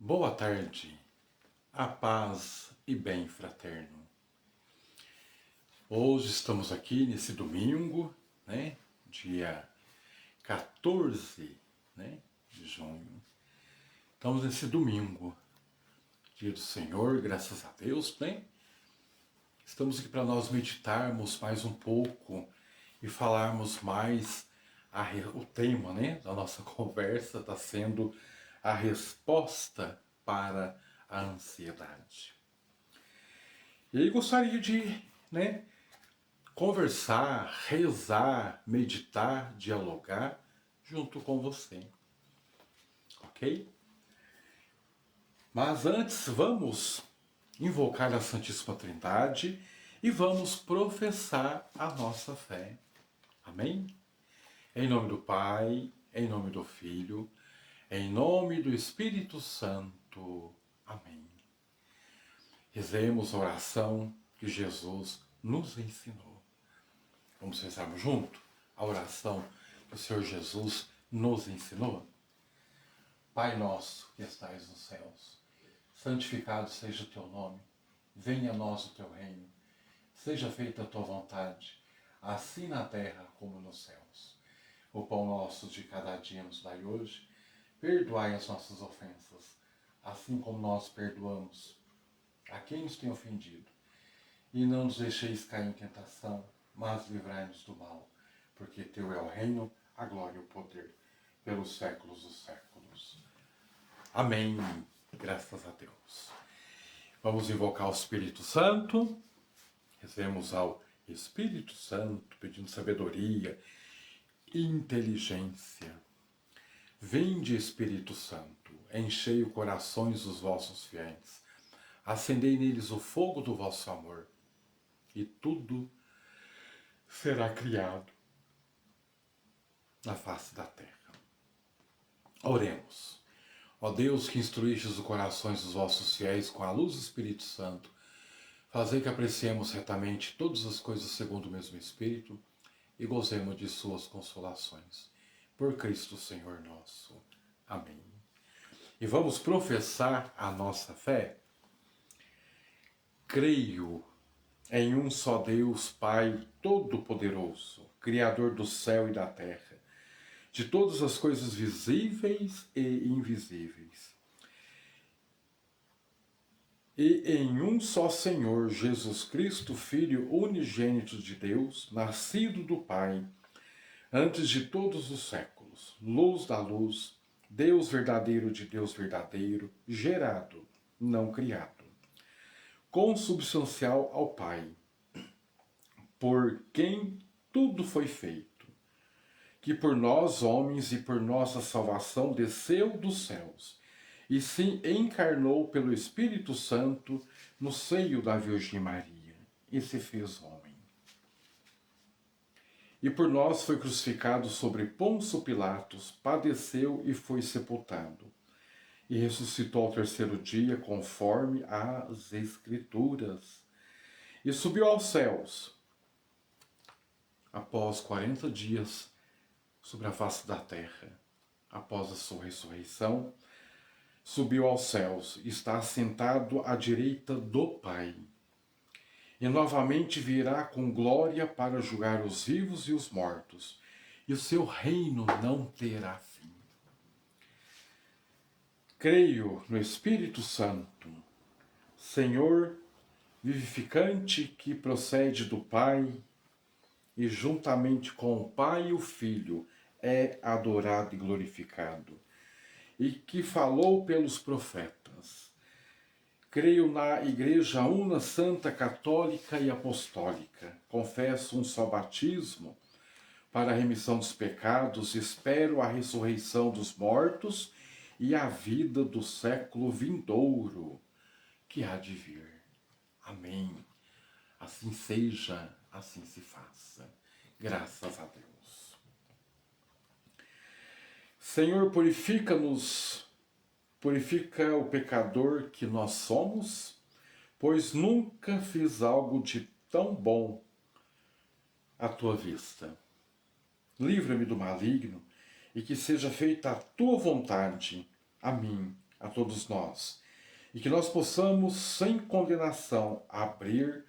Boa tarde, a paz e bem fraterno. Hoje estamos aqui nesse domingo, dia 14, de junho. Estamos nesse domingo, dia do Senhor, graças a Deus, Estamos aqui para nós meditarmos mais um pouco e falarmos mais o tema, da nossa conversa está sendo a resposta para a ansiedade. E aí gostaria de, conversar, rezar, meditar, dialogar junto com você, ok? Mas antes vamos invocar a Santíssima Trindade e vamos professar a nossa fé. Amém? Em nome do Pai, em nome do Filho, em nome do Espírito Santo. Amém. Rezemos a oração que Jesus nos ensinou. Vamos rezarmos junto a oração que o Senhor Jesus nos ensinou? Pai nosso que estais nos céus, santificado seja o teu nome, venha a nós o teu reino, seja feita a tua vontade, assim na terra como nos céus. O pão nosso de cada dia nos dai hoje, perdoai as nossas ofensas, assim como nós perdoamos a quem nos tem ofendido. E não nos deixeis cair em tentação, mas livrai-nos do mal, porque teu é o reino, a glória e o poder, pelos séculos dos séculos. Amém. Graças a Deus. Vamos invocar o Espírito Santo. Rezemos ao Espírito Santo, pedindo sabedoria, inteligência. Vinde, Espírito Santo, enchei os corações dos vossos fiéis, acendei neles o fogo do vosso amor, e tudo será criado na face da terra. Oremos. Ó Deus, que instruístes os corações dos vossos fiéis com a luz do Espírito Santo, fazei que apreciemos retamente todas as coisas segundo o mesmo Espírito e gozemos de suas consolações. Por Cristo Senhor nosso. Amém. E vamos professar a nossa fé. Creio em um só Deus, Pai Todo-Poderoso, Criador do céu e da terra, de todas as coisas visíveis e invisíveis. E em um só Senhor, Jesus Cristo, Filho unigênito de Deus, nascido do Pai, antes de todos os séculos, luz da luz, Deus verdadeiro de Deus verdadeiro, gerado, não criado, consubstancial ao Pai, por quem tudo foi feito, que por nós, homens, e por nossa salvação desceu dos céus, e se encarnou pelo Espírito Santo no seio da Virgem Maria, e se fez homem. E por nós foi crucificado sobre Pôncio Pilatos, padeceu e foi sepultado, e ressuscitou ao terceiro dia, conforme as Escrituras, e subiu aos céus, após 40 dias sobre a face da terra, após a sua ressurreição, subiu aos céus, está assentado à direita do Pai, e novamente virá com glória para julgar os vivos e os mortos, e o seu reino não terá fim. Creio no Espírito Santo, Senhor vivificante, que procede do Pai, e juntamente com o Pai e o Filho é adorado e glorificado, e que falou pelos profetas. Creio na Igreja Una, Santa, Católica e Apostólica. Confesso um só batismo para a remissão dos pecados. Espero a ressurreição dos mortos e a vida do século vindouro, que há de vir. Amém. Assim seja, assim se faça. Graças a Deus. Senhor, purifica-nos. Purifica o pecador que nós somos, pois nunca fiz algo de tão bom à tua vista. Livra-me do maligno e que seja feita a tua vontade, a mim, a todos nós. E que nós possamos, sem condenação, abrir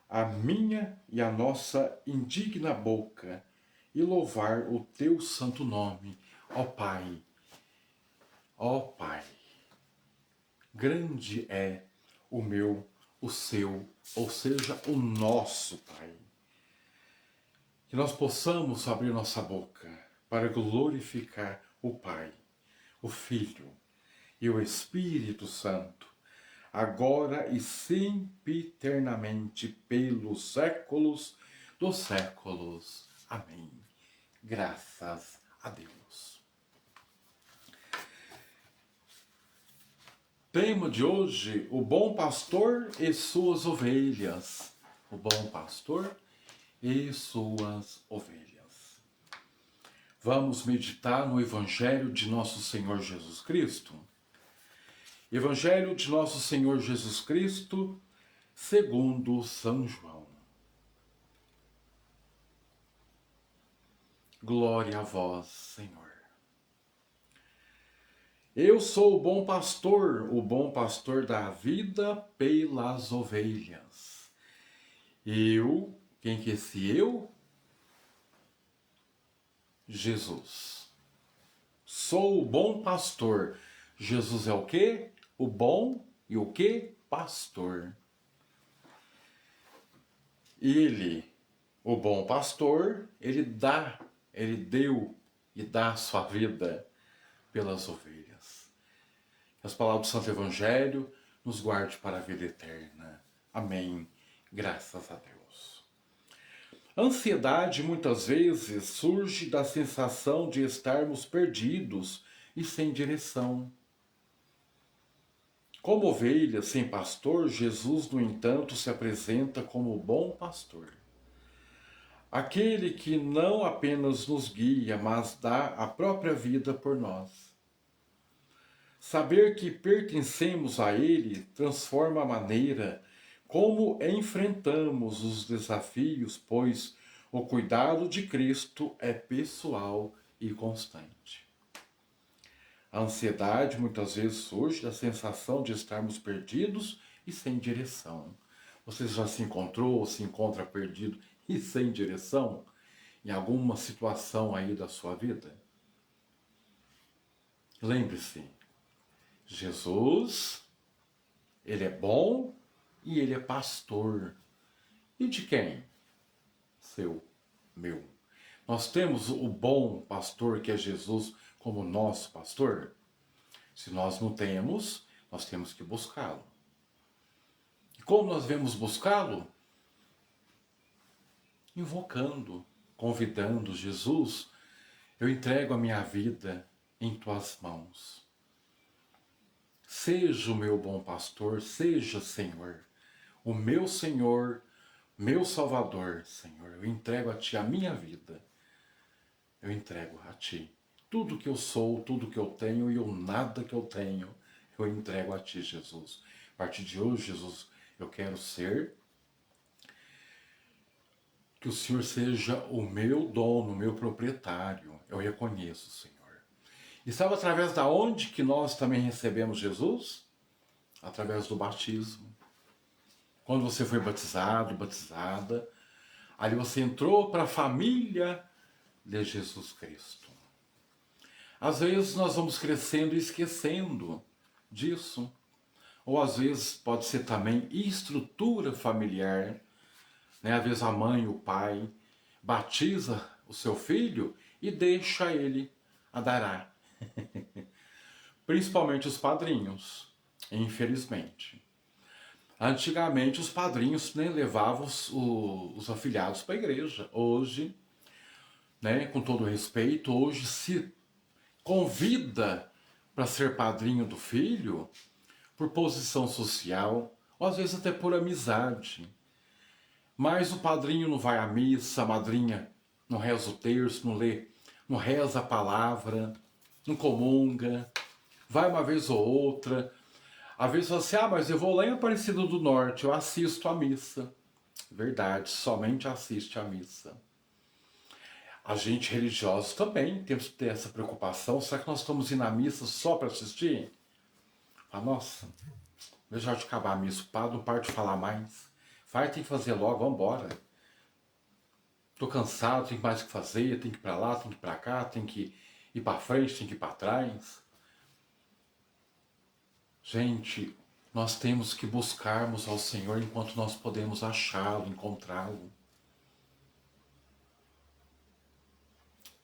a minha e a nossa indigna boca e louvar o teu santo nome, ó Pai. Ó Pai, grande é o meu, o seu, ou seja, o nosso Pai. Que nós possamos abrir nossa boca para glorificar o Pai, o Filho e o Espírito Santo, agora e sempiternamente, pelos séculos dos séculos. Amém. Graças a Deus. Tema de hoje, o bom pastor e suas ovelhas. O bom pastor e suas ovelhas. Vamos meditar no Evangelho de Nosso Senhor Jesus Cristo. Evangelho de Nosso Senhor Jesus Cristo, segundo São João. Glória a vós, Senhor. Eu sou o bom pastor da vida pelas ovelhas. Eu, quem que é esse eu? Jesus. Sou o bom pastor. Jesus é o quê? O bom e o quê? Pastor. Ele, o bom pastor, ele deu e dá a sua vida pelas ovelhas. As palavras do Santo Evangelho nos guarde para a vida eterna. Amém. Graças a Deus. A ansiedade muitas vezes surge da sensação de estarmos perdidos e sem direção. Como ovelha sem pastor, Jesus, no entanto, se apresenta como o bom pastor. Aquele que não apenas nos guia, mas dá a própria vida por nós. Saber que pertencemos a Ele transforma a maneira como enfrentamos os desafios, pois o cuidado de Cristo é pessoal e constante. A ansiedade muitas vezes surge da sensação de estarmos perdidos e sem direção. Você já se encontrou ou se encontra perdido e sem direção em alguma situação aí da sua vida? Lembre-se, Jesus, Ele é bom e Ele é pastor. E de quem? Seu, meu. Nós temos o bom pastor que é Jesus como nosso pastor? Se nós não temos, nós temos que buscá-lo. E como nós devemos buscá-lo? Invocando, convidando Jesus, eu entrego a minha vida em tuas mãos. Seja o meu bom pastor, seja, Senhor, o meu Senhor, meu Salvador, Senhor. Eu entrego a Ti a minha vida. Eu entrego a Ti tudo que eu sou, tudo que eu tenho e o nada que eu tenho, eu entrego a Ti, Jesus. A partir de hoje, Jesus, eu quero ser, que o Senhor seja o meu dono, o meu proprietário. Eu reconheço, Senhor. E sabe através da onde que nós também recebemos Jesus? Através do batismo. Quando você foi batizado, batizada, ali você entrou para a família de Jesus Cristo. Às vezes nós vamos crescendo e esquecendo disso. Ou às vezes pode ser também estrutura familiar. Né? Às vezes a mãe, o pai, batiza o seu filho e deixa ele adará. Principalmente os padrinhos, infelizmente. Antigamente os padrinhos, né, levavam os afilhados para a igreja. Hoje, né, com todo respeito, hoje se convida para ser padrinho do filho por posição social, ou às vezes até por amizade. Mas o padrinho não vai à missa, a madrinha não reza o terço, não reza a palavra, não comunga, vai uma vez ou outra. Às vezes você, mas eu vou lá em Aparecida do Norte, eu assisto a missa. Verdade, somente assiste a missa. A gente religioso também temos que ter essa preocupação. Será que nós estamos indo à missa só para assistir? Fala, nossa, deixa de acabar a missa, o padre não para de falar mais. Vai, tem que fazer logo, vamos embora. Tô cansado, tem mais o que fazer, tem que ir pra lá, tem que ir pra cá, tem que ir pra frente, tem que ir pra trás. Gente, nós temos que buscarmos ao Senhor enquanto nós podemos achá-lo, encontrá-lo.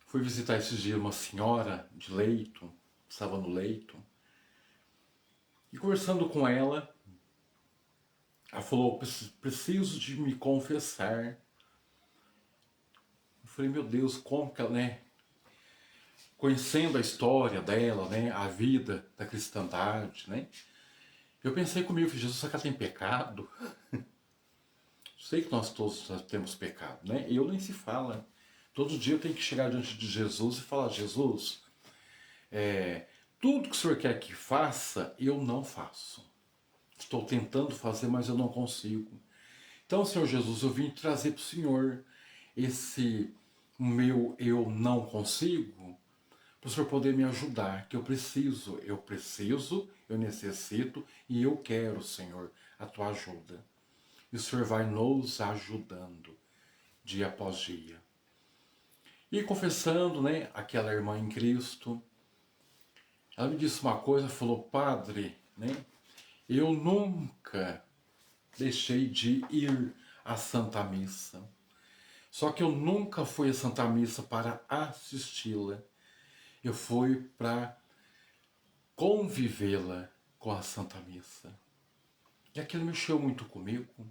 Fui visitar esses dias uma senhora de leito, estava no leito, e conversando com ela, ela falou, preciso de me confessar. Eu falei, meu Deus, como que ela, né? Conhecendo a história dela, né? A vida da cristandade, né? Eu pensei comigo, Jesus, será que ela tem pecado? Sei que nós todos temos pecado, né? Eu nem se fala. Todo dia eu tenho que chegar diante de Jesus e falar, Jesus, tudo que o Senhor quer que faça, eu não faço. Estou tentando fazer, mas eu não consigo. Então, Senhor Jesus, eu vim trazer para o Senhor esse meu eu não consigo, para o Senhor poder me ajudar, que eu preciso, eu necessito e eu quero, Senhor, a tua ajuda. E o Senhor vai nos ajudando dia após dia. E confessando, né, aquela irmã em Cristo, ela me disse uma coisa, falou, padre, né, eu nunca deixei de ir à Santa Missa. Só que eu nunca fui à Santa Missa para assisti-la. Eu fui para convivê-la com a Santa Missa. E aquilo mexeu muito comigo.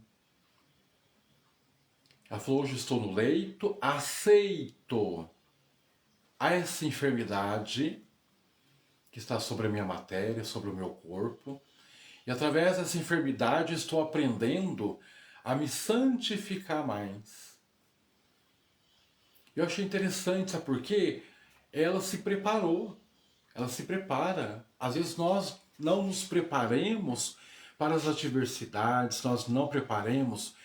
Ela falou, hoje estou no leito, aceito essa enfermidade que está sobre a minha matéria, sobre o meu corpo. E através dessa enfermidade estou aprendendo a me santificar mais. Eu achei interessante, sabe por quê? Ela se preparou, ela se prepara. Às vezes nós não nos preparemos para as adversidades, nós não preparemos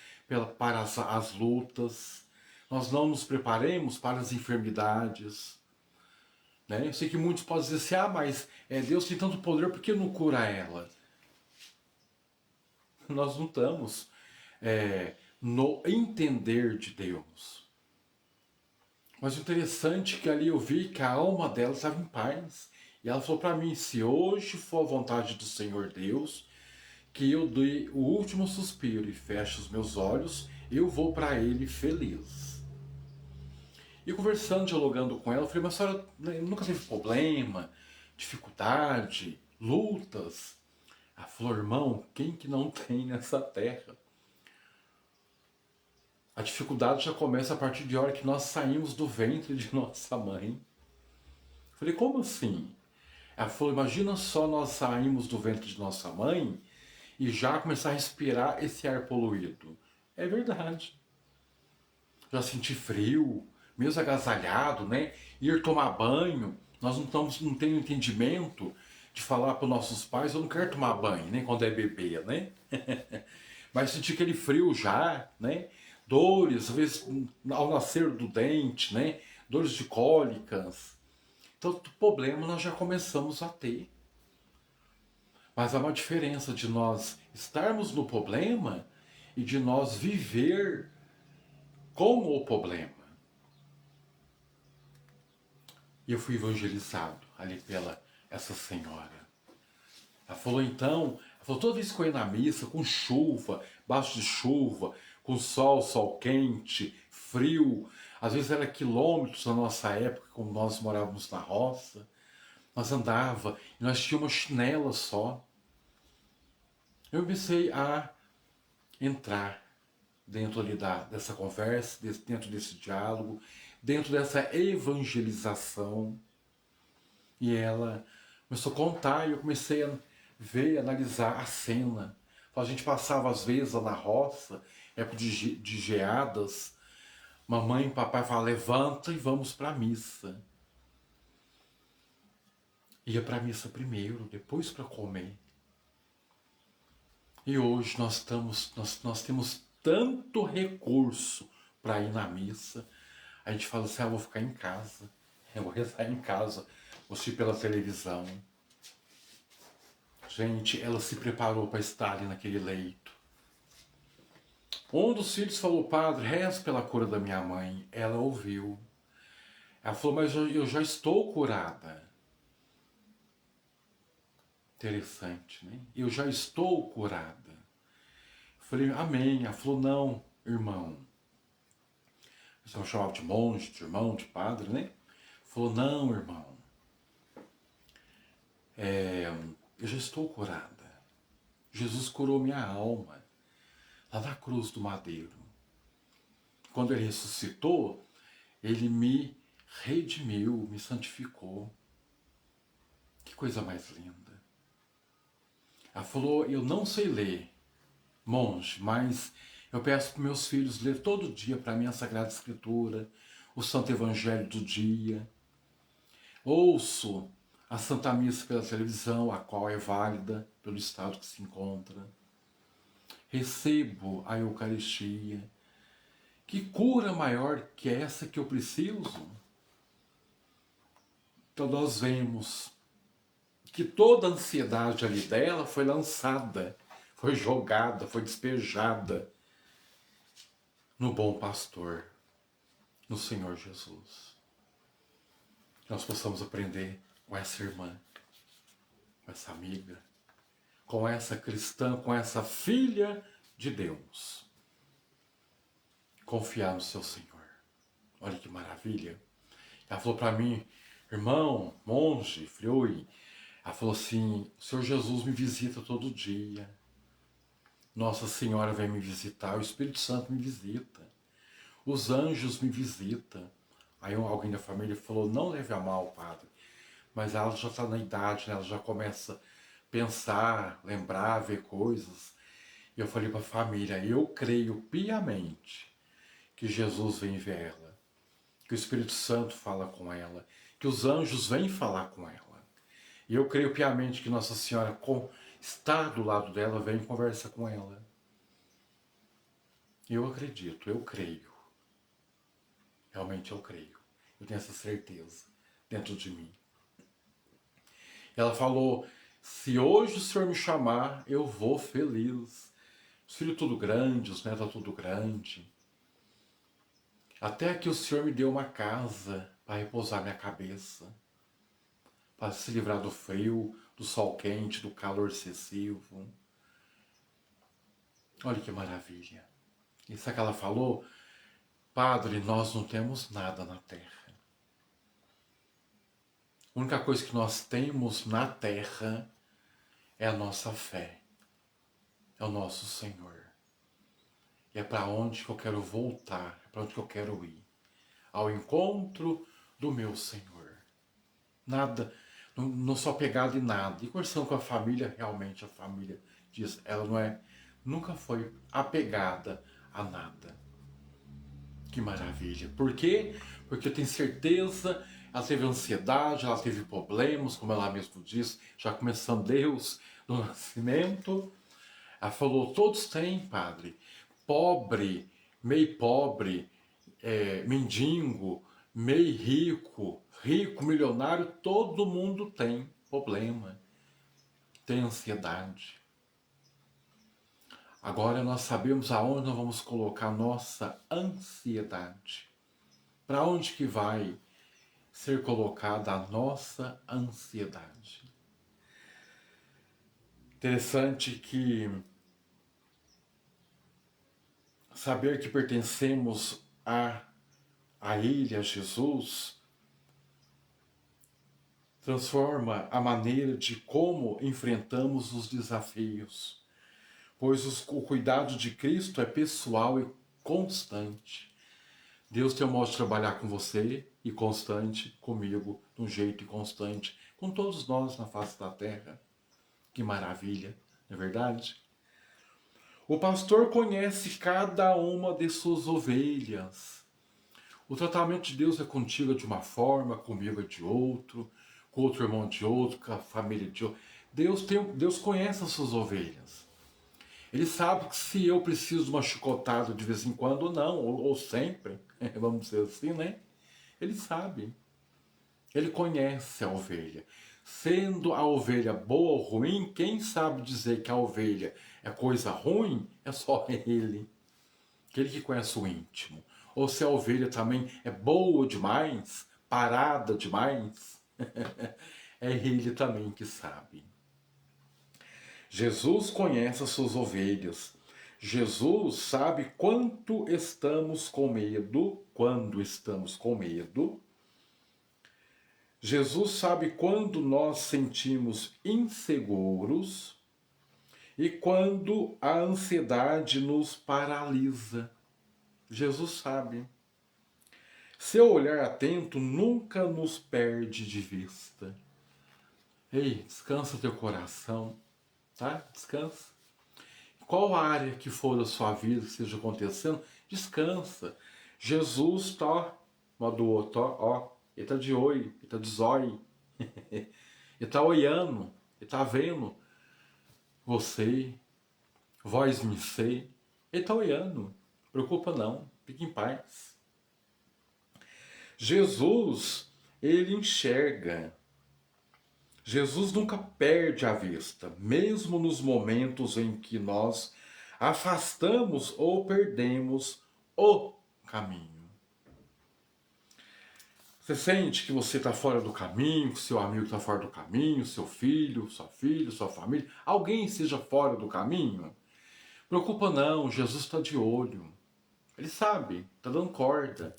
para as lutas, nós não nos preparemos para as enfermidades. Né? Eu sei que muitos podem dizer assim, ah, mas Deus tem tanto poder, por que não cura ela? Nós não estamos no entender de Deus. Mas o interessante é que ali eu vi que a alma dela estava em paz. E ela falou para mim, se hoje for a vontade do Senhor Deus, que eu dê o último suspiro e feche os meus olhos, eu vou para Ele feliz. E conversando, dialogando com ela, eu falei, mas a senhora nunca teve problema, dificuldade, lutas? Ela falou, irmão, quem que não tem nessa terra? A dificuldade já começa a partir de hora que nós saímos do ventre de nossa mãe. Eu falei, como assim? Ela falou, imagina só nós saímos do ventre de nossa mãe e já começar a respirar esse ar poluído. É verdade. Já senti frio, mesmo agasalhado, né? Ir tomar banho, nós não temos entendimento de falar para os nossos pais, eu não quero tomar banho, nem quando é bebê, né? Mas senti aquele frio já, né? Dores, às vezes ao nascer do dente, né? Dores de cólicas. Então, problema nós já começamos a ter. Mas há uma diferença de nós estarmos no problema e de nós viver com o problema. E eu fui evangelizado ali pela essa senhora. Ela falou então, toda vez que eu ia na missa, com chuva, baixo de chuva, com sol quente, frio, às vezes era quilômetros na nossa época, quando nós morávamos na roça, nós andava e nós tínhamos chinela só. Eu comecei a entrar dentro ali dessa conversa, dentro desse diálogo, dentro dessa evangelização. E ela começou a contar e eu comecei a ver, analisar a cena. A gente passava às vezes lá na roça, época de geadas, mamãe e papai falavam, levanta e vamos para a missa. Ia para a missa primeiro, depois para comer. E hoje nós temos tanto recurso para ir na missa. A gente fala assim, eu vou ficar em casa, eu vou rezar em casa, vou assistir pela televisão. Gente, ela se preparou para estar ali naquele leito. Um dos filhos falou, padre, reza pela cura da minha mãe. Ela ouviu. Ela falou, mas eu já estou curada. Interessante, né? Eu já estou curada. Eu falei, amém. Ela falou, não, irmão. Eles são chamados de monge, de irmão, de padre, né? Falou, não, irmão. Eu já estou curada. Jesus curou minha alma. Lá na cruz do madeiro. Quando ele ressuscitou, ele me redimiu, me santificou. Que coisa mais linda. Ela falou, eu não sei ler, monge, mas eu peço para meus filhos ler todo dia para mim a Sagrada Escritura, o Santo Evangelho do dia. Ouço a Santa Missa pela televisão, a qual é válida pelo estado que se encontra. Recebo a Eucaristia. Que cura maior que essa que eu preciso? Então nós vemos que toda a ansiedade ali dela foi lançada, foi jogada, foi despejada no bom pastor, no Senhor Jesus. Que nós possamos aprender com essa irmã, com essa amiga, com essa cristã, com essa filha de Deus. Confiar no seu Senhor. Olha que maravilha. Ela falou para mim, irmão, monge, Flui, ela falou assim, o Senhor Jesus me visita todo dia. Nossa Senhora vem me visitar, o Espírito Santo me visita. Os anjos me visitam. Aí alguém da família falou, não leve a mal, padre. Mas ela já está na idade, né? Ela já começa a pensar, lembrar, ver coisas. E eu falei para a família, eu creio piamente que Jesus vem ver ela, que o Espírito Santo fala com ela, que os anjos vêm falar com ela. E eu creio piamente que Nossa Senhora está do lado dela, vem e conversa com ela. Eu acredito, eu creio. Realmente eu creio. Eu tenho essa certeza dentro de mim. Ela falou, se hoje o Senhor me chamar, eu vou feliz. Os filhos tudo grandes, os netos tudo grande. Até que o Senhor me deu uma casa para repousar minha cabeça. Para se livrar do frio, do sol quente, do calor excessivo. Olha que maravilha. Isso que ela falou, padre, nós não temos nada na terra. A única coisa que nós temos na terra é a nossa fé. É o nosso Senhor. E é para onde que eu quero voltar, é para onde que eu quero ir. Ao encontro do meu Senhor. Nada, não sou apegado em nada. E conversando com a família, realmente a família diz, ela nunca foi apegada a nada. Que maravilha. Por quê? Porque eu tenho certeza, ela teve ansiedade, ela teve problemas, como ela mesmo disse, já começando Deus do nascimento. Ela falou, todos têm, padre. Pobre, meio pobre, mendigo, meio rico, rico, milionário, todo mundo tem problema, tem ansiedade. Agora nós sabemos aonde nós vamos colocar a nossa ansiedade. Para onde que vai ser colocada a nossa ansiedade? Interessante que saber que pertencemos a Ele, a Jesus, transforma a maneira de como enfrentamos os desafios. Pois o cuidado de Cristo é pessoal e constante. Deus tem um modo de trabalhar com você e constante, comigo, de um jeito constante, com todos nós na face da terra. Que maravilha, não é verdade? O pastor conhece cada uma de suas ovelhas. O tratamento de Deus é contigo de uma forma, comigo é de outro, com outro irmão de outro, com a família de outro. Deus conhece as suas ovelhas. Ele sabe que se eu preciso de uma chicotada de vez em quando ou não, ou sempre, vamos dizer assim, né? Ele sabe. Ele conhece a ovelha. Sendo a ovelha boa ou ruim, quem sabe dizer que a ovelha é coisa ruim é só ele. Aquele que conhece o íntimo. Ou se a ovelha também é boa demais, parada demais, é ele também que sabe. Jesus conhece as suas ovelhas. Jesus sabe quanto estamos com medo, quando estamos com medo. Jesus sabe quando nós sentimos inseguros e quando a ansiedade nos paralisa. Jesus sabe. Seu olhar atento nunca nos perde de vista. Ei, descansa teu coração, tá? Descansa. Qual área que for da sua vida que esteja acontecendo, descansa. Jesus tá, do outro, ó, ele tá de olho, ele tá de zóio, ele tá olhando, ele tá vendo você, vós me sei, ele tá olhando, não preocupa não, fique em paz. Jesus, ele enxerga. Jesus nunca perde a vista, mesmo nos momentos em que nós afastamos ou perdemos o caminho. Você sente que você está fora do caminho, que seu amigo está fora do caminho, seu filho, sua família, alguém seja fora do caminho? Preocupa não, Jesus está de olho. Ele sabe, está dando corda.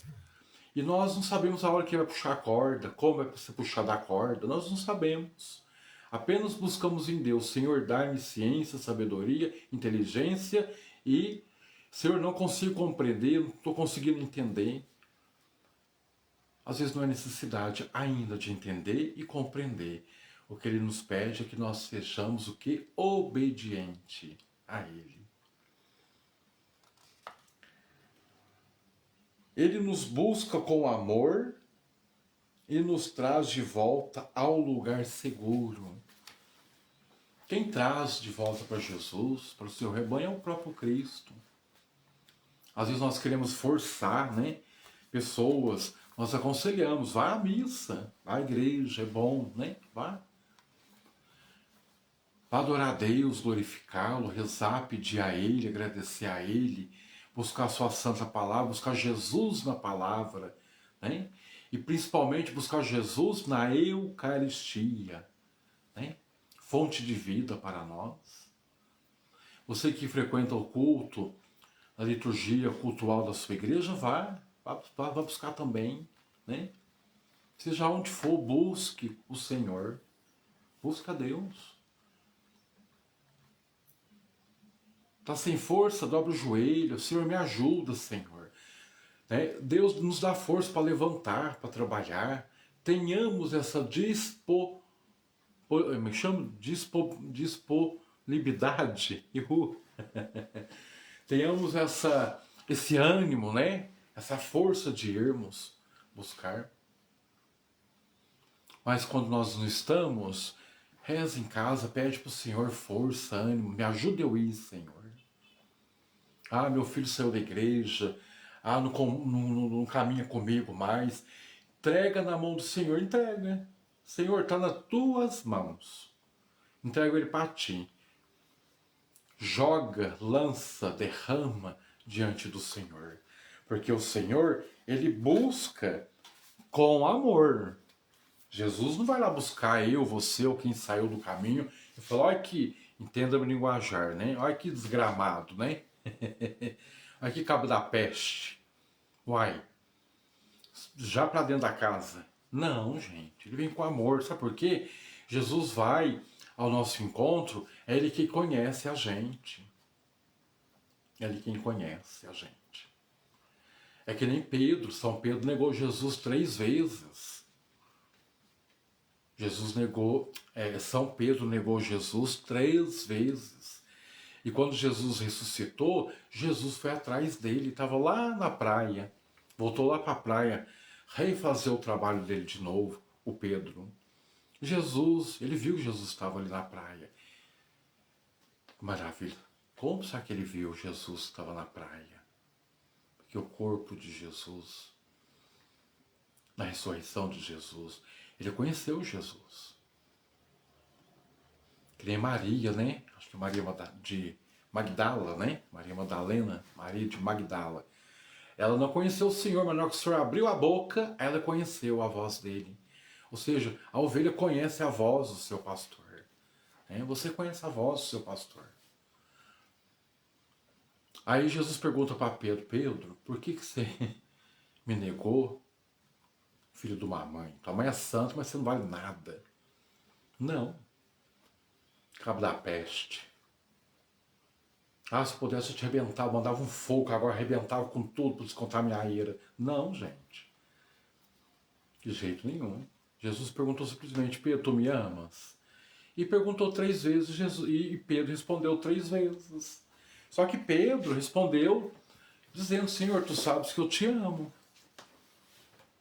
E nós não sabemos a hora que vai puxar a corda, como vai ser puxada a corda, nós não sabemos. Apenas buscamos em Deus, Senhor, dai-me ciência, sabedoria, inteligência e, Senhor, não consigo compreender, não estou conseguindo entender. Às vezes não é necessidade ainda de entender e compreender. O que Ele nos pede é que nós sejamos o que? Obediente a Ele. Ele nos busca com amor e nos traz de volta ao lugar seguro. Quem traz de volta para Jesus, para o seu rebanho, é o próprio Cristo. Às vezes nós queremos forçar, né? Pessoas, nós aconselhamos, vá à missa, vá à igreja, é bom, né? Vá. Vá adorar a Deus, glorificá-lo, rezar, pedir a Ele, agradecer a Ele, buscar a sua santa palavra, buscar Jesus na palavra, né? E principalmente buscar Jesus na Eucaristia, né? Fonte de vida para nós. Você que frequenta o culto, a liturgia cultual da sua igreja, vá buscar também, né? Seja onde for, busque o Senhor, busque a Deus. Está sem força, dobra o joelho, Senhor, me ajuda, Senhor. Né? Deus nos dá força para levantar, para trabalhar. Tenhamos essa disponibilidade. Tenhamos esse ânimo, né? Essa força de irmos buscar. Mas quando nós não estamos, reza em casa, pede para o Senhor força, ânimo, me ajuda eu ir, Senhor. Ah, meu filho saiu da igreja, não caminha comigo mais. Entrega na mão do Senhor, entrega. Senhor, está nas tuas mãos. Entrega ele para ti. Joga, lança, derrama diante do Senhor. Porque o Senhor, ele busca com amor. Jesus não vai lá buscar eu, você ou quem saiu do caminho e falar, olha que, entenda-me linguajar, né? Olha que desgramado, né? Olha que cabo da peste. Uai, já para dentro da casa. Não, gente, ele vem com amor. Sabe por quê? Jesus vai ao nosso encontro, é Ele que conhece a gente. É Ele quem conhece a gente. É que nem Pedro, São Pedro negou Jesus 3 vezes. São Pedro negou Jesus 3 vezes. E quando Jesus ressuscitou, Jesus foi atrás dele, estava lá na praia. Voltou lá para a praia, refazer o trabalho dele de novo, o Pedro. Jesus, ele viu que Jesus estava ali na praia. Maravilha. Como será que ele viu Jesus que estava na praia? Porque o corpo de Jesus, na ressurreição de Jesus, Ele conheceu Jesus. Que nem Maria, né? Acho que Maria de Magdala, né? Maria Madalena, Maria de Magdala. Ela não conheceu o Senhor, mas na hora que o Senhor abriu a boca, ela conheceu a voz dele. Ou seja, a ovelha conhece a voz do seu pastor. Né? Você conhece a voz do seu pastor. Aí Jesus pergunta para Pedro, Pedro, por que você me negou, filho de uma mãe? Tua mãe é santa, mas você não vale nada. Não. Cabo da peste. Ah, se pudesse eu te arrebentar, eu mandava um fogo, agora arrebentava com tudo para descontar minha ira. Não, gente. De jeito nenhum. Jesus perguntou simplesmente, Pedro, tu me amas? E perguntou 3 vezes, e Pedro respondeu 3 vezes. Só que Pedro respondeu dizendo, Senhor, tu sabes que eu te amo.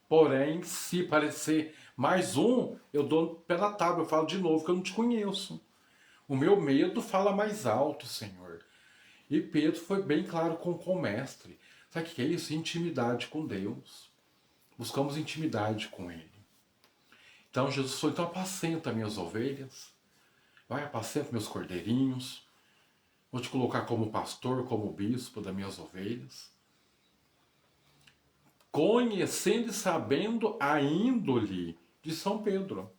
Porém, se parecer mais um, eu dou pela tábua, eu falo de novo que eu não te conheço. O meu medo fala mais alto, Senhor. E Pedro foi bem claro com o mestre. Sabe o que é isso? Intimidade com Deus. Buscamos intimidade com Ele. Então Jesus falou, então apacenta minhas ovelhas. Vai, apacenta meus cordeirinhos. Vou te colocar como pastor, como bispo das minhas ovelhas. Conhecendo e sabendo a índole de São Pedro.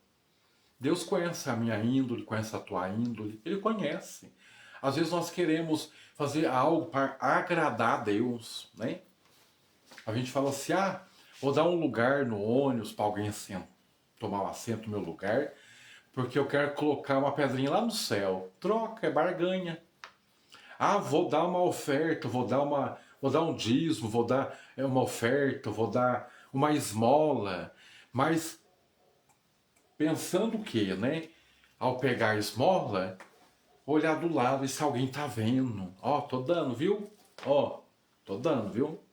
Deus conhece a minha índole, conhece a tua índole. Ele conhece. Às vezes nós queremos fazer algo para agradar a Deus, né? A gente fala assim, vou dar um lugar no ônibus para alguém tomar um assento no meu lugar, porque eu quero colocar uma pedrinha lá no céu. Troca, é barganha. Vou dar uma oferta, vou dar um dízimo, vou dar uma oferta, vou dar uma esmola. Mas pensando o quê, né? Ao pegar a esmola, olhar do lado e se alguém tá vendo. Tô dando, viu? Tô dando, viu?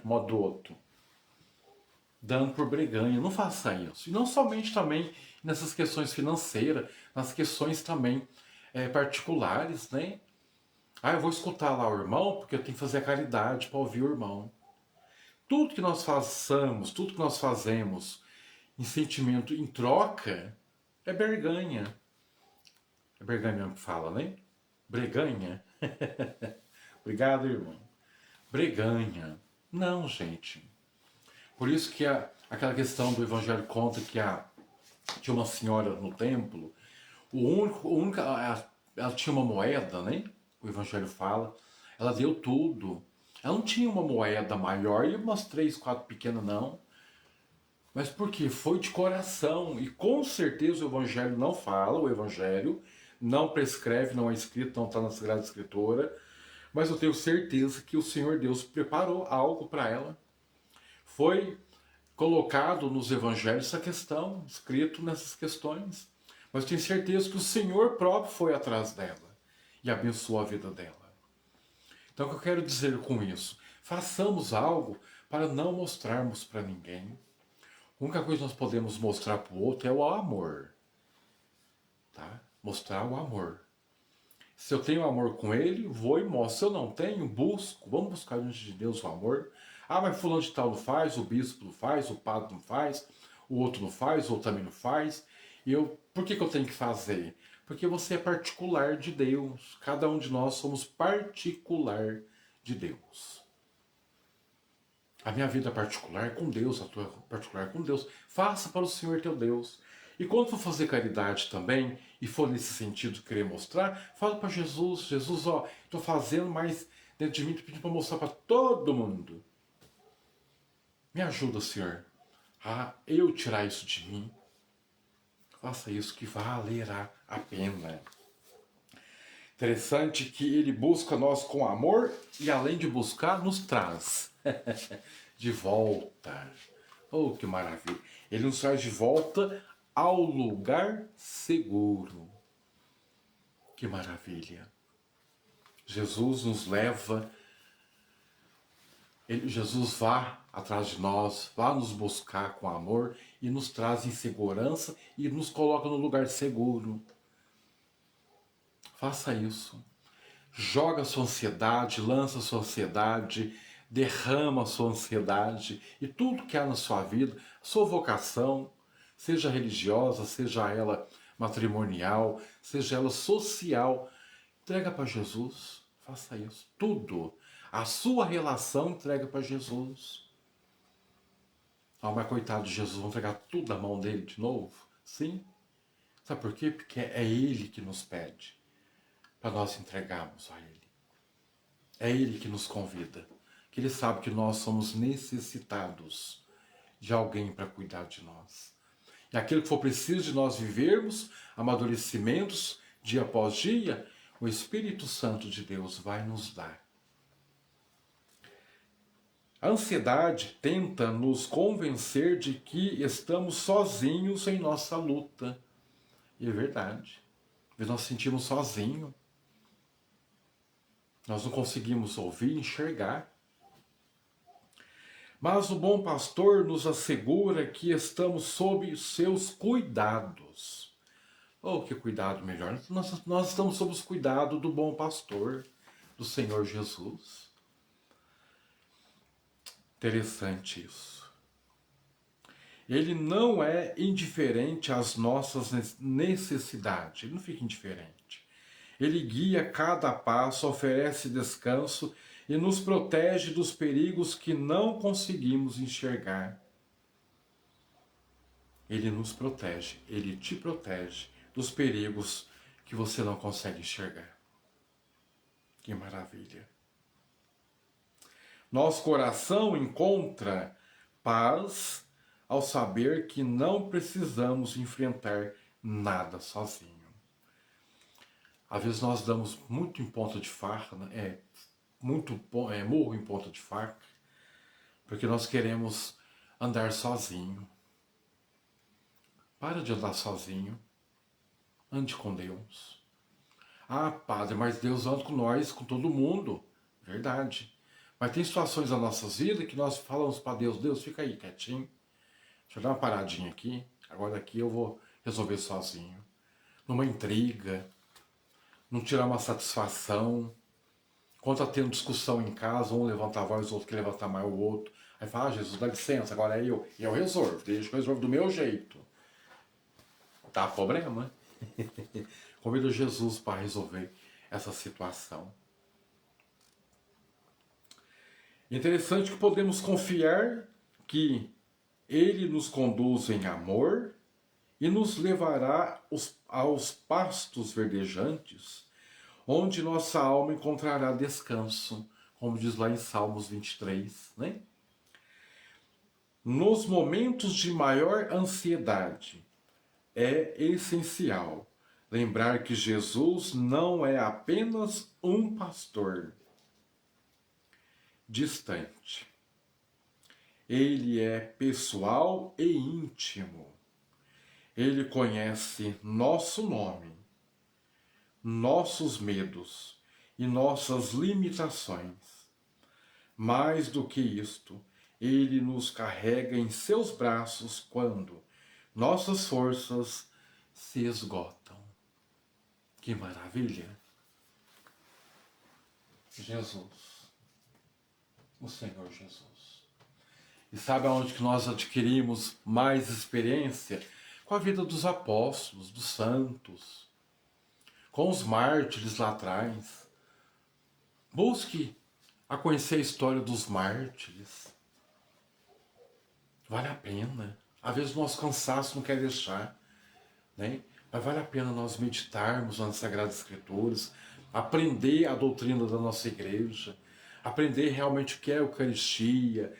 Modo outro. Dando por breganha. Não faça isso. E não somente também nessas questões financeiras, nas questões também particulares, né? Eu vou escutar lá o irmão porque eu tenho que fazer a caridade para ouvir o irmão. Tudo que nós façamos, tudo que nós fazemos em sentimento, em troca, é berganha. É berganha mesmo que fala, né? Breganha. Obrigado, irmão. Breganha. Não, gente. Por isso que aquela questão do evangelho conta que tinha uma senhora no templo, ela tinha uma moeda, né? O evangelho fala. Ela deu tudo. Ela não tinha uma moeda maior e umas 3, 4 pequenas, não. Mas por quê? Foi de coração. E com certeza o evangelho não fala, o evangelho não prescreve, não é escrito, não está na Sagrada Escritura. Mas eu tenho certeza que o Senhor Deus preparou algo para ela. Foi colocado nos evangelhos essa questão, escrito nessas questões. Mas eu tenho certeza que o Senhor próprio foi atrás dela e abençoou a vida dela. Então o que eu quero dizer com isso? Façamos algo para não mostrarmos para ninguém. A única coisa que nós podemos mostrar para o outro é o amor. Tá? Mostrar o amor. Se eu tenho amor com ele, vou e mostro. Se eu não tenho, busco. Vamos buscar diante de Deus o amor. Mas fulano de tal não faz, o bispo não faz, o padre não faz, o outro não faz, o outro também não faz. Por que eu tenho que fazer? Porque você é particular de Deus. Cada um de nós somos particular de Deus. A minha vida particular é com Deus, a tua particular é com Deus. Faça para o Senhor teu Deus. E quando for fazer caridade também, e for nesse sentido de querer mostrar, fala para Jesus, Jesus, estou fazendo, mas dentro de mim estou pedindo para mostrar para todo mundo. Me ajuda, Senhor, a eu tirar isso de mim. Faça isso que valerá a pena. Interessante que ele busca nós com amor e além de buscar, nos traz de volta. Oh, que maravilha! Ele nos traz de volta ao lugar seguro. Que maravilha! Jesus nos leva, Jesus vá atrás de nós, vá nos buscar com amor e nos traz em segurança e nos coloca no lugar seguro. Faça isso. Joga a sua ansiedade, lança a sua ansiedade, derrama a sua ansiedade e tudo que há na sua vida, Sua vocação, seja religiosa, seja ela matrimonial, seja ela social, entrega para Jesus. Faça isso. Tudo. A sua relação entrega para Jesus. Ah, mas coitado de Jesus, vamos entregar tudo na mão dele de novo? Sim. Sabe por quê? Porque é ele que nos pede para nós entregarmos a ele. É ele que nos convida. Que ele sabe que nós somos necessitados de alguém para cuidar de nós. E aquilo que for preciso de nós vivermos, amadurecimentos, dia após dia, o Espírito Santo de Deus vai nos dar. A ansiedade tenta nos convencer de que estamos sozinhos em nossa luta. E é verdade. Nós nos sentimos sozinhos. Nós não conseguimos ouvir, enxergar. Mas o bom pastor nos assegura que estamos sob seus cuidados. Oh, que cuidado melhor. Nós estamos sob os cuidados do bom pastor, do Senhor Jesus. Interessante isso. Ele não é indiferente às nossas necessidades. Ele não fica indiferente. Ele guia cada passo, oferece descanso e nos protege dos perigos que não conseguimos enxergar. Ele nos protege, ele te protege dos perigos que você não consegue enxergar. Que maravilha! Nosso coração encontra paz ao saber que não precisamos enfrentar nada sozinho. Às vezes nós damos muito em ponta de faca, né? Murro em ponta de faca, porque nós queremos andar sozinho. Para de andar sozinho. Ande com Deus. Ah, padre, mas Deus anda com nós, com todo mundo. Verdade. Mas tem situações nas nossas vidas que nós falamos para Deus, Deus, fica aí quietinho. Deixa eu dar uma paradinha aqui. Agora aqui eu vou resolver sozinho. Numa intriga. Não tirar uma satisfação. Quando está tendo discussão em casa, um levanta a voz, o outro quer levantar mais o outro. Aí fala, Jesus, dá licença, agora é eu. E eu resolvo, deixa que eu resolvo do meu jeito. Tá problema. Convido Jesus para resolver essa situação. Interessante que podemos confiar que Ele nos conduz em amor e nos levará aos pastos verdejantes, onde nossa alma encontrará descanso, como diz lá em Salmos 23, né? Nos momentos de maior ansiedade, é essencial lembrar que Jesus não é apenas um pastor distante. Ele é pessoal e íntimo. Ele conhece nosso nome, nossos medos e nossas limitações. Mais do que isto, ele nos carrega em seus braços quando nossas forças se esgotam. Que maravilha! Jesus, o Senhor Jesus. E sabe aonde que nós adquirimos mais experiência? Com a vida dos apóstolos, dos santos, com os mártires lá atrás. Busque a conhecer a história dos mártires. Vale a pena. Às vezes o nosso cansaço não quer deixar, né? Mas vale a pena nós meditarmos nas Sagradas Escrituras, aprender a doutrina da nossa igreja, aprender realmente o que é a Eucaristia,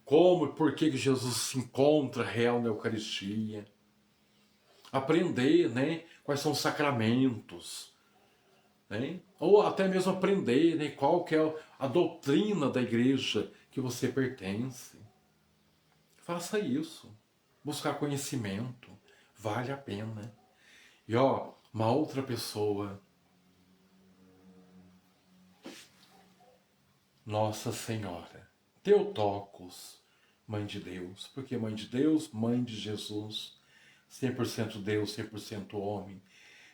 como e por que Jesus se encontra real na Eucaristia. Aprender, né, quais são os sacramentos, né? Ou até mesmo aprender, né, qual que é a doutrina da igreja que você pertence. Faça isso. Buscar conhecimento. Vale a pena. E ó, uma outra pessoa. Nossa Senhora. Teotocos, Mãe de Deus. Por que Mãe de Deus? Mãe de Jesus. 100% Deus, 100% homem.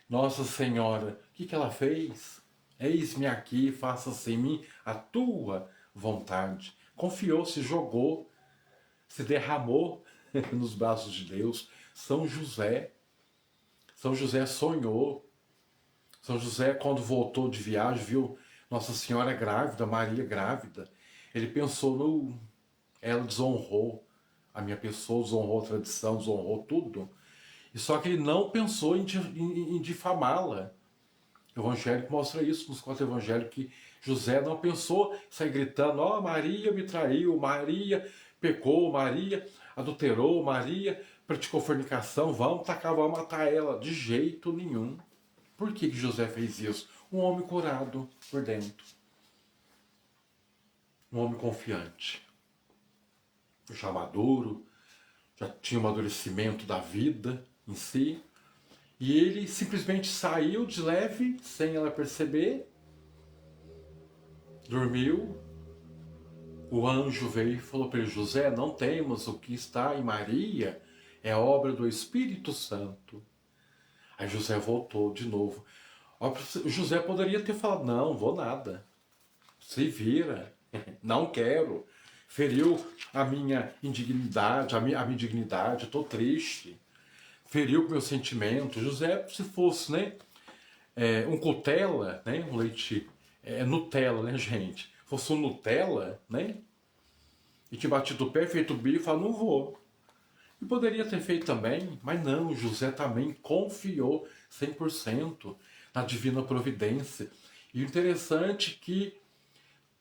Nossa Senhora, o que ela fez? Eis-me aqui, faça-se em mim a tua vontade. Confiou, se jogou, se derramou. nos braços de Deus. São José. São José sonhou. São José, quando voltou de viagem, viu Nossa Senhora grávida, Maria grávida. Ele pensou no... Ela desonrou a minha pessoa, desonrou a tradição, desonrou tudo. E só que ele não pensou em difamá-la. O Evangelho mostra isso nos 4 evangelhos, que José não pensou sair gritando: ó, Maria me traiu, Maria pecou, Maria adulterou, Maria praticou fornicação, vamos tacar, vamos matar ela. De jeito nenhum. Por que José fez isso? Um homem curado por dentro. Um homem confiante. Já maduro, já tinha um amadurecimento da vida em si. E ele simplesmente saiu de leve, sem ela perceber, dormiu. O anjo veio e falou para ele: José, não temas, o que está em Maria é obra do Espírito Santo. Aí José voltou de novo. José poderia ter falado: não, vou nada, se vira, não quero, feriu a minha indignidade, a minha dignidade, estou triste, feriu o meu sentimento. José, se fosse, né, um Cutella, né, um leite, Nutella, né, gente, fosse um Nutella, né, e tinha batido o pé, feito o bico, e falou: não vou. E poderia ter feito também, mas não, José também confiou 100% na divina providência. E o interessante é que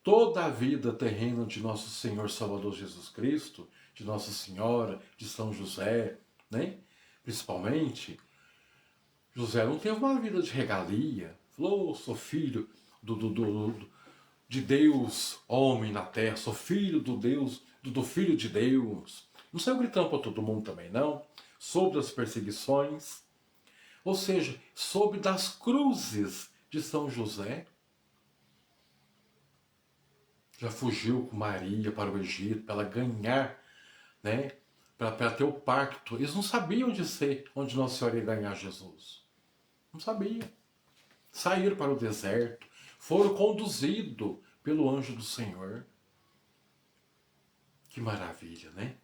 toda a vida terrena de nosso Senhor Salvador Jesus Cristo, de Nossa Senhora, de São José, né? Principalmente, José não teve uma vida de regalia. Falou: oh, sou filho de Deus, homem na terra, sou filho do Deus, do Filho de Deus. Não saiu gritando para todo mundo também, não. Soube das perseguições, ou seja, soube das cruzes de São José. Já fugiu com Maria para o Egito, para ela ganhar, né? Para ter o pacto. Eles não sabiam onde Nossa Senhora ia ganhar Jesus. Não sabiam. Saíram para o deserto, foram conduzidos pelo anjo do Senhor. Que maravilha, né?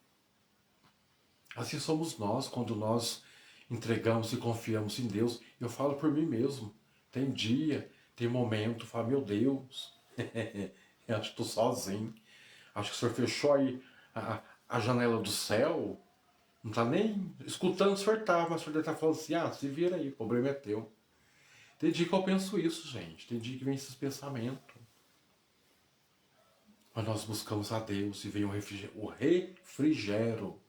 Assim somos nós, quando nós entregamos e confiamos em Deus. Eu falo por mim mesmo. Tem dia, tem momento, eu falo: meu Deus, eu acho que estou sozinho. Acho que o Senhor fechou aí a janela do céu. Não está nem escutando o Senhor, mas o Senhor deve estar falando assim: ah, se vira aí, o problema é teu. Tem dia que eu penso isso, gente. Tem dia que vem esses pensamentos. Mas nós buscamos a Deus e vem o refrigério,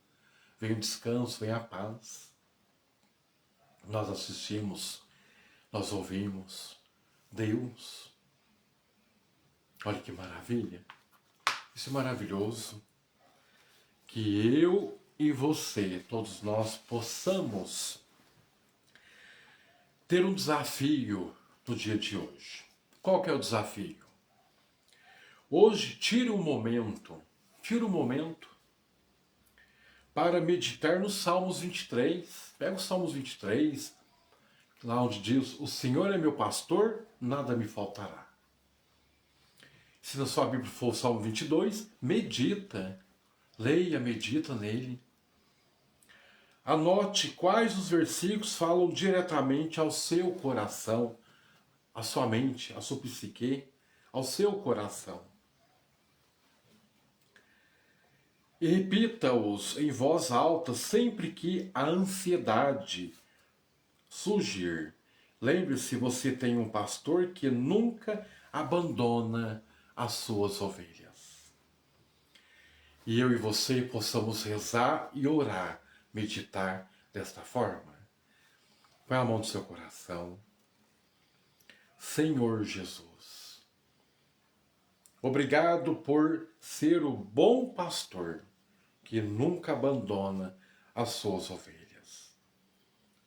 vem o descanso, vem a paz. Nós assistimos, nós ouvimos Deus. Olha que maravilha. Isso é maravilhoso. Que eu e você, todos nós, possamos ter um desafio no dia de hoje. Qual que é o desafio? Hoje, tire um momento para meditar nos Salmos 23. Pega os Salmos 23, lá onde diz: o Senhor é meu pastor, nada me faltará. Se na sua Bíblia for o Salmo 22, medita, leia, medita nele. Anote quais os versículos falam diretamente ao seu coração, à sua mente, à sua psique, ao seu coração. E repita-os em voz alta sempre que a ansiedade surgir. Lembre-se, você tem um pastor que nunca abandona as suas ovelhas. E eu e você possamos rezar e orar, meditar desta forma. Põe a mão no seu coração. Senhor Jesus, obrigado por ser o bom pastor que nunca abandona as suas ovelhas.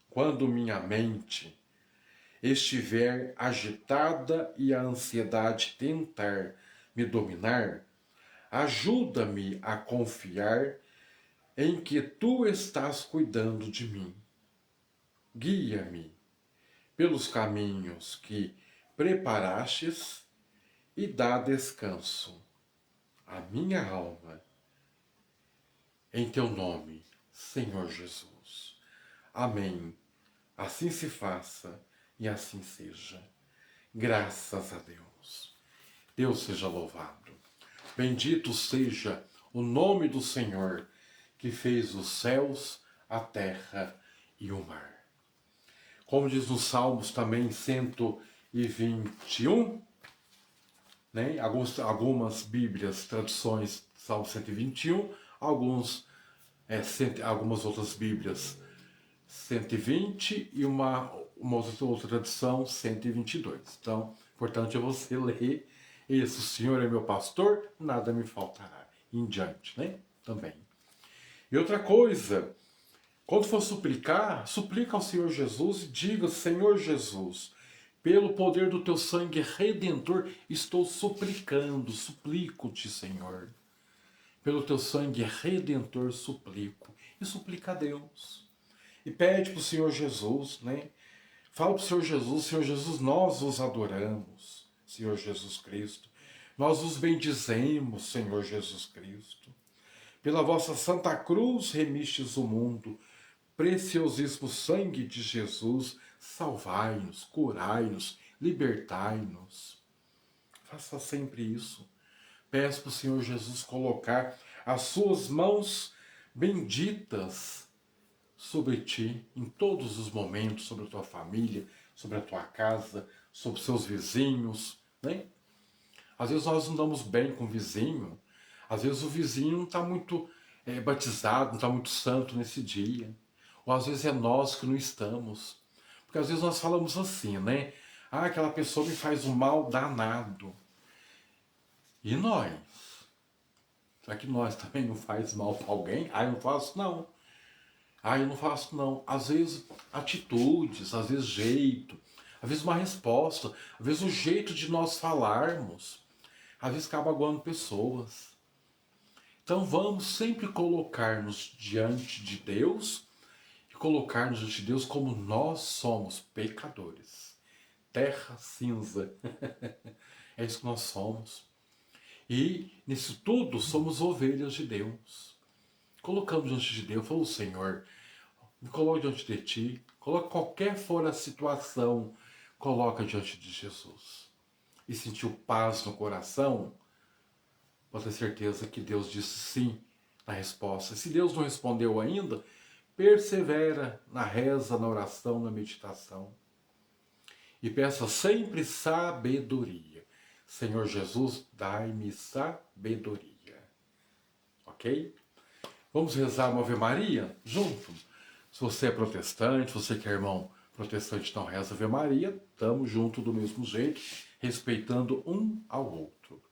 Quando minha mente estiver agitada e a ansiedade tentar me dominar, ajuda-me a confiar em que tu estás cuidando de mim. Guia-me pelos caminhos que preparastes e dá descanso à minha alma. Em teu nome, Senhor Jesus. Amém. Assim se faça e assim seja. Graças a Deus. Deus seja louvado. Bendito seja o nome do Senhor, que fez os céus, a terra e o mar. Como diz nos Salmos também 121, né? Algumas Bíblias, traduções, Salmo 121, algumas outras Bíblias, 120 e uma outra tradução, 122. Então, importante é você ler isso. O Senhor é meu pastor, nada me faltará. Em diante, né? Também. E outra coisa, quando for suplicar, suplica ao Senhor Jesus e diga: Senhor Jesus, pelo poder do teu sangue redentor, estou suplicando, suplico-te, Senhor. Pelo teu sangue redentor, suplico. E suplica a Deus. E pede para o Senhor Jesus, né? Fala para o Senhor Jesus, nós os adoramos, Senhor Jesus Cristo. Nós os bendizemos, Senhor Jesus Cristo. Pela vossa santa cruz remistes o mundo. Preciosíssimo sangue de Jesus, salvai-nos, curai-nos, libertai-nos. Faça sempre isso. Peço para o Senhor Jesus colocar as suas mãos benditas sobre ti, em todos os momentos, sobre a tua família, sobre a tua casa, sobre os seus vizinhos, né? Às vezes nós não damos bem com o vizinho, às vezes o vizinho não está muito batizado, não está muito santo nesse dia, ou às vezes é nós que não estamos, porque às vezes nós falamos assim, né? Ah, aquela pessoa me faz um mal danado. E nós? Será que nós também não faz mal para alguém? Ah, eu não faço não. Ah, eu não faço não. Às vezes atitudes, às vezes jeito, às vezes uma resposta, às vezes o jeito de nós falarmos, às vezes acaba magoando pessoas. Então vamos sempre colocar-nos diante de Deus e colocar-nos diante de Deus como nós somos pecadores. Terra cinza. É isso que nós somos. E nisso tudo somos ovelhas de Deus. Colocamos diante de Deus, falou: Senhor, me coloque diante de ti, coloque qualquer for a situação, coloca diante de Jesus. E sentiu paz no coração, pode ter certeza que Deus disse sim na resposta. Se Deus não respondeu ainda, persevera na reza, na oração, na meditação. E peça sempre sabedoria. Senhor Jesus, dai-me sabedoria. Ok? Vamos rezar uma Ave Maria junto? Se você é protestante, você que é irmão protestante, não reza Ave Maria, estamos junto do mesmo jeito, respeitando um ao outro.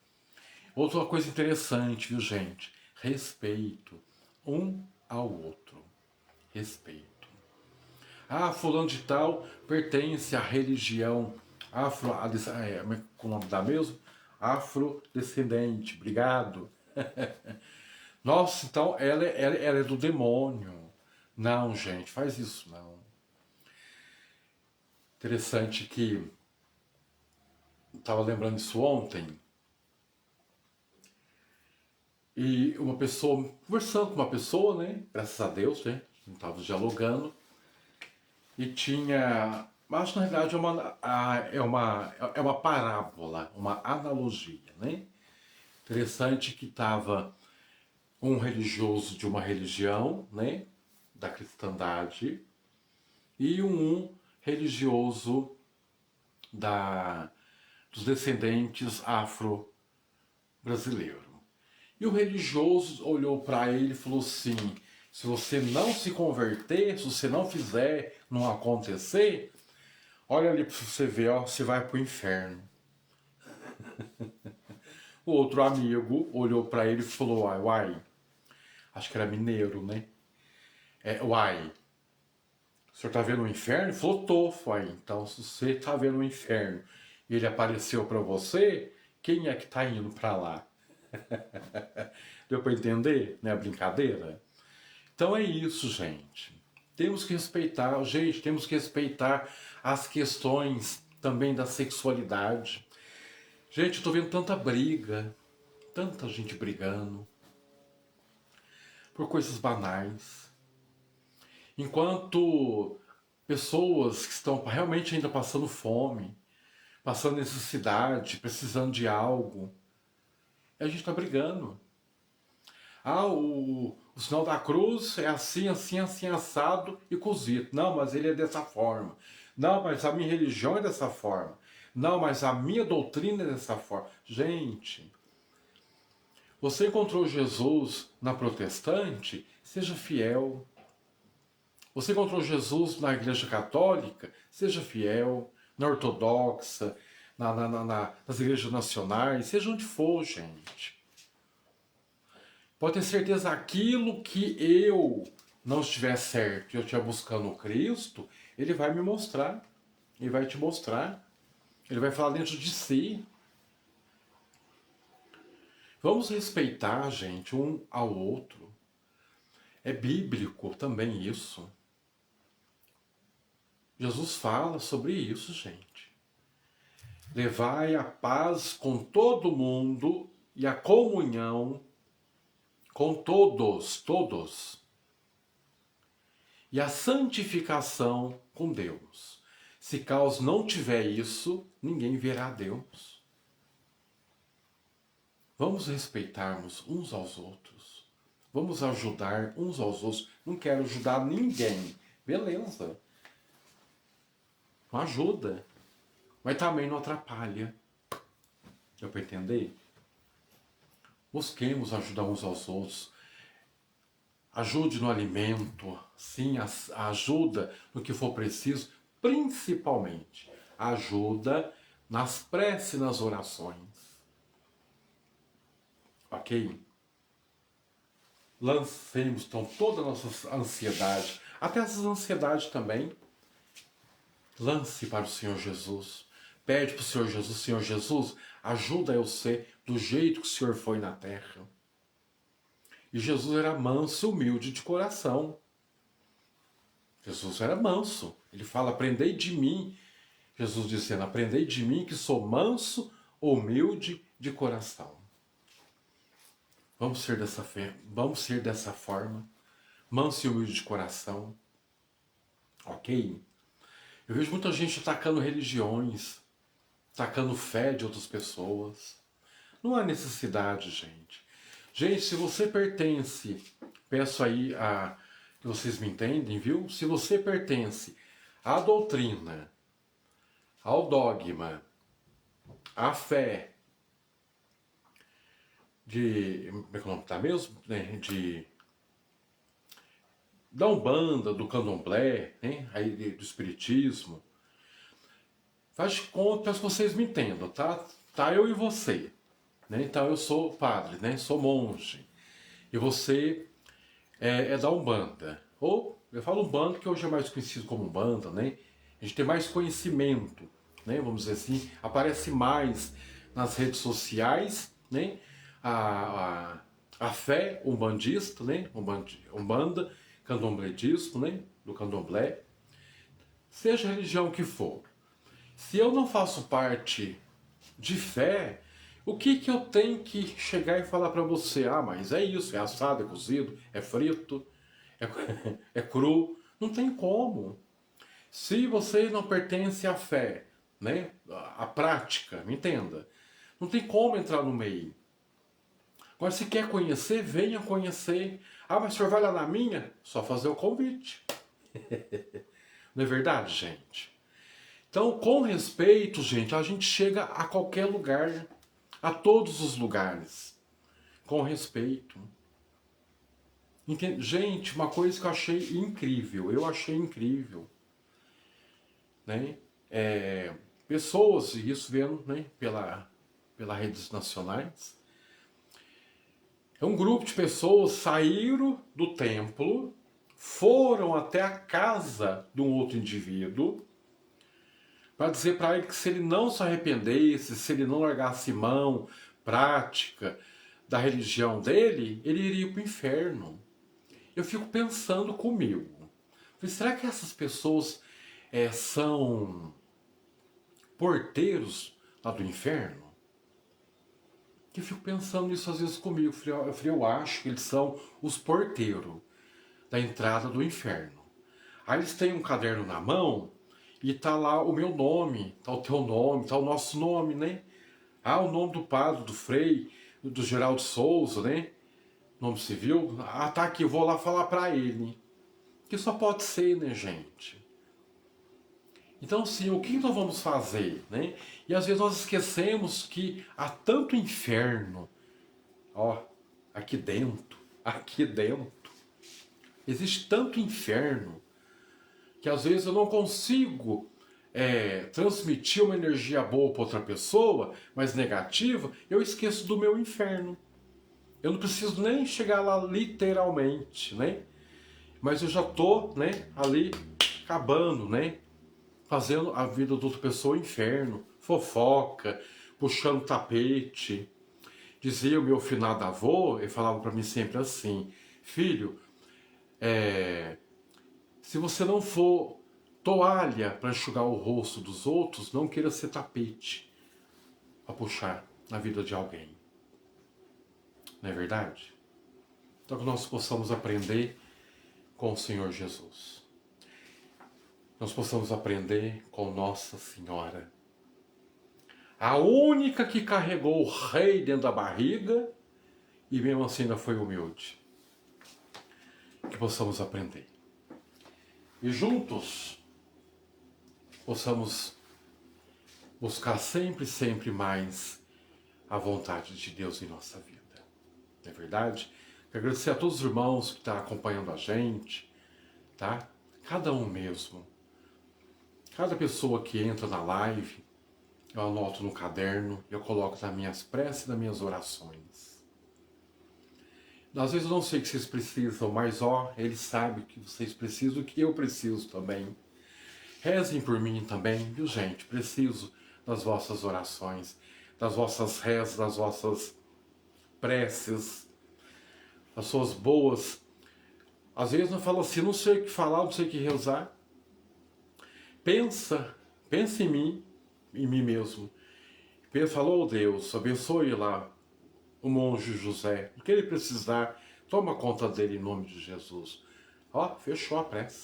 Outra coisa interessante, viu, gente? Respeito um ao outro. Respeito. Ah, fulano de tal pertence à religião com o nome da mesmo? Afrodescendente. Obrigado. Nossa, então ela é do demônio. Não, gente, faz isso não. Interessante que estava lembrando isso ontem. E uma pessoa, conversando com uma pessoa, né? Graças a Deus, né? Estava dialogando. E tinha. Mas na realidade é uma parábola, uma analogia, né? Interessante que estava um religioso de uma religião, né? Da cristandade, e um religioso dos descendentes afro-brasileiros. E o religioso olhou para ele e falou assim: se você não se converter, se você não fizer, não acontecer, olha ali para você ver, ó, você vai para o inferno. O outro amigo olhou para ele e falou: uai, acho que era mineiro, né? Uai, o senhor está vendo o inferno? Ele falou: tô, uai. Então, se você está vendo o inferno e ele apareceu para você, quem é que está indo para lá? Deu para entender, né, a brincadeira? Então é isso, gente. Temos que respeitar, temos que respeitar as questões também da sexualidade. Gente, eu tô vendo tanta briga, tanta gente brigando por coisas banais. enquanto pessoas que estão realmente ainda passando fome, passando necessidade, precisando de algo, e a gente está brigando. Ah, o sinal da cruz é assim, assim, assim, assado e cozido. Não, mas ele é dessa forma. Não, mas a minha religião é dessa forma. Não, mas a minha doutrina é dessa forma. Gente, você encontrou Jesus na protestante? Seja fiel. Você encontrou Jesus na igreja católica? Seja fiel. Na ortodoxa, nas igrejas nacionais, seja onde for, gente. Pode ter certeza, aquilo que eu não estiver certo e eu estiver buscando o Cristo, Ele vai me mostrar. Ele vai te mostrar. Ele vai falar dentro de si. Vamos respeitar, gente, um ao outro. É bíblico também isso. Jesus fala sobre isso, gente. Levai a paz com todo mundo e a comunhão com todos. E a santificação com Deus. Se caso não tiver isso, ninguém verá Deus. Vamos respeitarmos uns aos outros. Vamos ajudar uns aos outros. Não quero ajudar ninguém. Beleza. Não ajuda. Mas também não atrapalha. Deu para entender? Busquemos ajudar uns aos outros. Ajude no alimento. Sim, ajuda no que for preciso. Principalmente, ajuda nas preces e nas orações. Ok? Lancemos então toda a nossa ansiedade, até essas ansiedades também, lance para o Senhor Jesus. Pede para o Senhor Jesus, ajuda eu ser do jeito que o Senhor foi na terra. E Jesus era manso e humilde de coração. Jesus era manso. Ele fala, aprendei de mim. Jesus dizendo, aprendei de mim que sou manso, humilde de coração. Vamos ser dessa fé, vamos ser dessa forma, manso e humilde de coração, ok? Eu vejo muita gente atacando religiões, atacando fé de outras pessoas. Não há necessidade, gente. Gente, se você pertence, peço aí que vocês me entendem, viu? Se você pertence à doutrina, ao dogma, à fé, como é que é o nome tá mesmo? Da Umbanda, do Candomblé, né? Aí do Espiritismo. Faz de conta, peço que vocês me entendam, tá? Tá eu e você. Né? Então eu sou padre, né? Sou monge. E você é da Umbanda. Ou, eu falo Umbanda que hoje é mais conhecido como Umbanda, né? A gente tem mais conhecimento, né? Vamos dizer assim, aparece mais nas redes sociais, né? A fé umbandista, né? Umbanda, candombledismo, né? Do candomblé. Seja a religião que for. Se eu não faço parte de fé, o que eu tenho que chegar e falar para você? Ah, mas é isso, é assado, é cozido, é frito, é cru. Não tem como. Se você não pertence à fé, né? À prática, me entenda. Não tem como entrar no meio. Agora, se quer conhecer, venha conhecer. Ah, mas o senhor vai lá na minha? Só fazer o convite. Não é verdade, gente? Então, com respeito, gente, a gente chega a qualquer lugar, a todos os lugares, com respeito. Entende? Gente, uma coisa que eu achei incrível, né? Pessoas, e isso vendo, né, pelas redes nacionais, um grupo de pessoas saíram do templo, foram até a casa de um outro indivíduo, para dizer para ele que se ele não se arrependesse, se ele não largasse mão prática da religião dele, ele iria para o inferno. Eu fico pensando comigo, será que essas pessoas são porteiros lá do inferno? Eu fico pensando nisso às vezes comigo. Eu acho que eles são os porteiros da entrada do inferno. Aí eles têm um caderno na mão e tá lá o meu nome, tá o teu nome, tá o nosso nome, né? Ah, o nome do padre, do frei, do Geraldo Souza, né? Nome civil. Ah, tá aqui, eu vou lá falar para ele. Que só pode ser, né, gente? Então, sim, o que nós vamos fazer, né? E às vezes nós esquecemos que há tanto inferno, ó, aqui dentro, existe tanto inferno que às vezes eu não consigo transmitir uma energia boa para outra pessoa, mas negativa, eu esqueço do meu inferno. Eu não preciso nem chegar lá literalmente, né? Mas eu já tô, né, ali acabando, né? Fazendo a vida de outra pessoa um inferno, fofoca, puxando tapete. Dizia o meu finado avô, ele falava para mim sempre assim: filho, se você não for toalha para enxugar o rosto dos outros, não queira ser tapete para puxar na vida de alguém. Não é verdade? Então que nós possamos aprender com o Senhor Jesus. Nós possamos aprender com Nossa Senhora. A única que carregou o rei dentro da barriga e mesmo assim ainda foi humilde. Que possamos aprender. E juntos possamos buscar sempre, sempre mais a vontade de Deus em nossa vida. Não é verdade? Quero agradecer a todos os irmãos que estão acompanhando a gente, tá? Cada um mesmo. Cada pessoa que entra na live, eu anoto no caderno, eu coloco nas minhas preces e nas minhas orações. Às vezes eu não sei o que vocês precisam, mas Ele sabe que vocês precisam, que eu preciso também. Rezem por mim também, viu gente? Preciso das vossas orações, das vossas rezas, das vossas preces, das suas boas. Às vezes eu falo assim, não sei o que falar, não sei o que rezar. Pensa em mim mesmo. Pensa, falou Deus, abençoe lá o monge José. O que ele precisar, toma conta dele em nome de Jesus. Fechou a prece.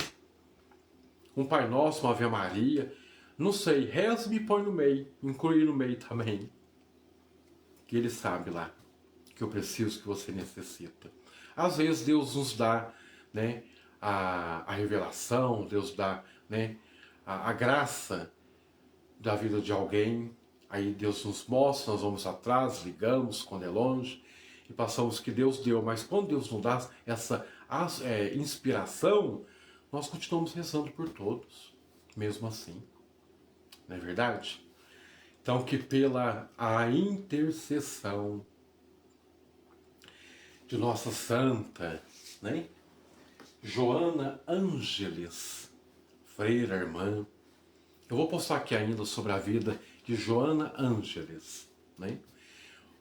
Um Pai Nosso, uma Ave Maria. Não sei, reza e me põe no meio. Inclui no meio também. Que ele sabe lá que eu preciso, que você necessita. Às vezes Deus nos dá, né, a revelação, Deus dá, né, a graça da vida de alguém. Aí Deus nos mostra, nós vamos atrás, ligamos quando é longe e passamos o que Deus deu. Mas quando Deus nos dá essa inspiração, nós continuamos rezando por todos, mesmo assim. Não é verdade? Então que pela a intercessão de nossa santa, né, Joana Ângeles, freira, irmã. Eu vou postar aqui ainda sobre a vida de Joana Ângeles, né?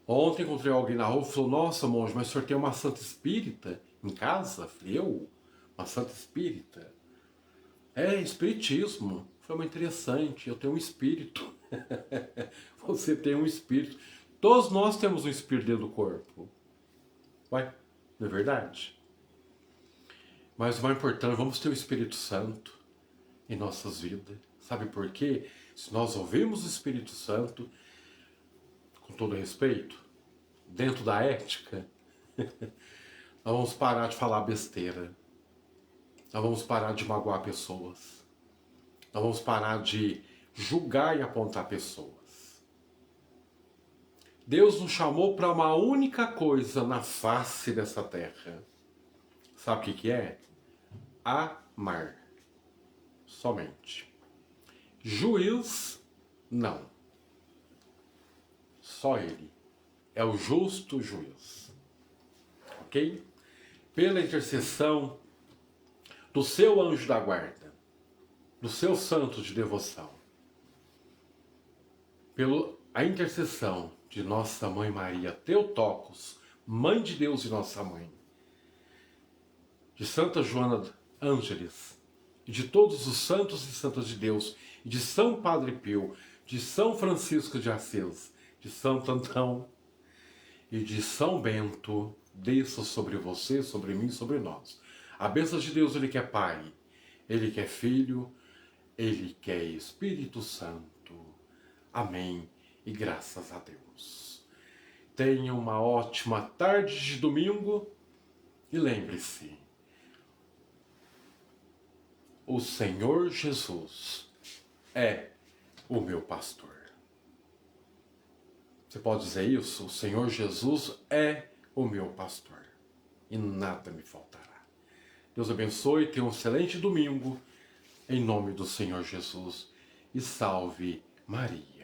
Ontem encontrei alguém na rua e falou, nossa, monge, mas o senhor tem uma santa espírita em casa? Falei, eu? Uma santa espírita? Espiritismo. Foi muito interessante, eu tenho um espírito. Você tem um espírito. Todos nós temos um espírito dentro do corpo. Ué, não é verdade? Mas o mais importante, vamos ter o Espírito Santo em nossas vidas. Sabe por quê? Se nós ouvimos o Espírito Santo, com todo respeito, dentro da ética, nós vamos parar de falar besteira. Nós vamos parar de magoar pessoas. Nós vamos parar de julgar e apontar pessoas. Deus nos chamou para uma única coisa na face dessa terra. Sabe o que é? Amar. Somente. Juiz, não. Só Ele. É o justo juiz. Ok? Pela intercessão do seu anjo da guarda, do seu santo de devoção, pela intercessão de Nossa Mãe Maria Theotokos, Mãe de Deus e Nossa Mãe, de Santa Joana Ângeles, e de todos os santos e santas de Deus, e de São Padre Pio, de São Francisco de Assis, de Santo Antão e de São Bento, desça sobre você, sobre mim, sobre nós. A bênção de Deus, Ele que é Pai, Ele que é Filho, Ele que é Espírito Santo. Amém e graças a Deus. Tenha uma ótima tarde de domingo e lembre-se, o Senhor Jesus é o meu pastor. Você pode dizer isso? O Senhor Jesus é o meu pastor e nada me faltará. Deus abençoe, tenha um excelente domingo, em nome do Senhor Jesus, e salve Maria.